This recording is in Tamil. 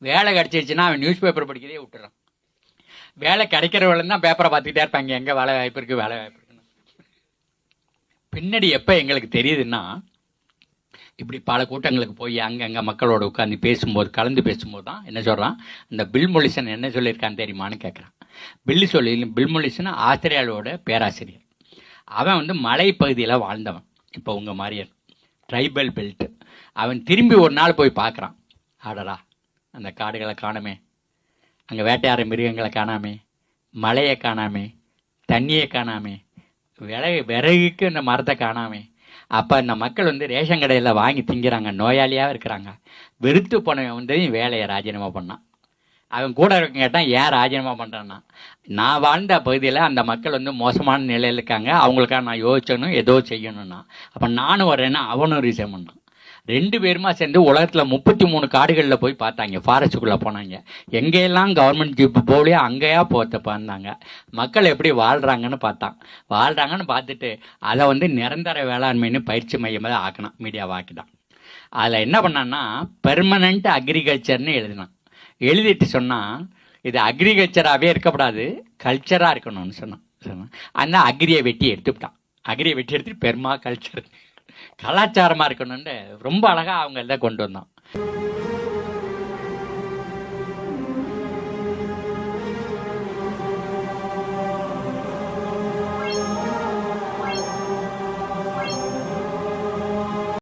வேலை கிடச்சிருச்சுன்னா அவன் நியூஸ் பேப்பர் படிக்கிறதே விட்டுறான். வேலை கிடைக்கிறவங்களும் தான் பேப்பரை பார்த்துக்கிட்டே இருப்பாங்க, எங்கே வேலை வாய்ப்பு இருக்குது வேலை வாய்ப்பு இருக்குன்னு. பின்னாடி எப்போ எங்களுக்கு தெரியுதுன்னா, இப்படி பல கூட்டங்களுக்கு போய் அங்கங்கே மக்களோட உட்காந்து பேசும்போது, கலந்து பேசும்போது தான் என்ன சொல்கிறான், இந்த பில் மொலிசன் என்ன சொல்லியிருக்கான்னு தெரியுமான்னு கேட்குறான். பில் மொலிசன் ஆஸ்திரேலியாவோட பேராசிரியர். அவன் வந்து மலை பகுதியில் வாழ்ந்தவன், இப்போ உங்கள் மாதிரியே ட்ரைபல் பெல்ட்டு. அவன் திரும்பி ஒரு நாள் போய் பார்க்குறான், ஆடரா அந்த காடுகளை காணாமே, அங்கே வேட்டையாடுற மிருகங்களை காணாமே, மலையை காணாமே, தண்ணியை காணாமே, விறகுக்கு இந்த மரத்தை காணாமே. அப்போ இந்த மக்கள் வந்து ரேஷன் கடையில் வாங்கி திங்கிறாங்க, நோயாளியாக இருக்கிறாங்க. வெறுத்து போனவன் வந்து வேலையை ராஜினாமா பண்ணான். அவன் கூட இருக்க கேட்டான், ஏன் ராஜினாமா பண்ணுறான்னா, நான் வாழ்ந்த பகுதியில் அந்த மக்கள் வந்து மோசமான நிலையில் இருக்காங்க, அவங்களுக்காக நான் யோசிச்சணும் ஏதோ செய்யணும்னா. அப்போ நானும் வரேன்னா அவனும் ரீசன் பண்ணான். 2 பேருமா சேர்ந்து உலகத்தில் 33 காடுகளில் போய் பார்த்தாங்க, ஃபாரஸ்ட்டுக்குள்ளே போனாங்க. எங்கெல்லாம் கவர்மெண்ட் ஜீப்பு போகலையோ அங்கேயா பார்த்தாங்க. மக்கள் எப்படி வாழ்கிறாங்கன்னு பார்த்துட்டு அதை வந்து நிரந்தர வேளாண்மைன்னு பயிற்சி மையமாக ஆக்கினான், மீடியாவை ஆக்கிட்டான். அதில் என்ன பண்ணான்னா, பெர்மனண்ட் அக்ரிகல்ச்சர்னு எழுதிட்டு சொன்னால், இது அக்ரிகல்ச்சராகவே இருக்கக்கூடாது, கல்ச்சராக இருக்கணும்னு சொன்னான். அந்த அக்ரியை வெட்டி எடுத்துட்டு பெர்மா கல்ச்சர், கலாச்சாரமாக இருக்கணும்னு ரொம்ப அழகாக அவங்க எல்லாம் கொண்டு வந்தோம்.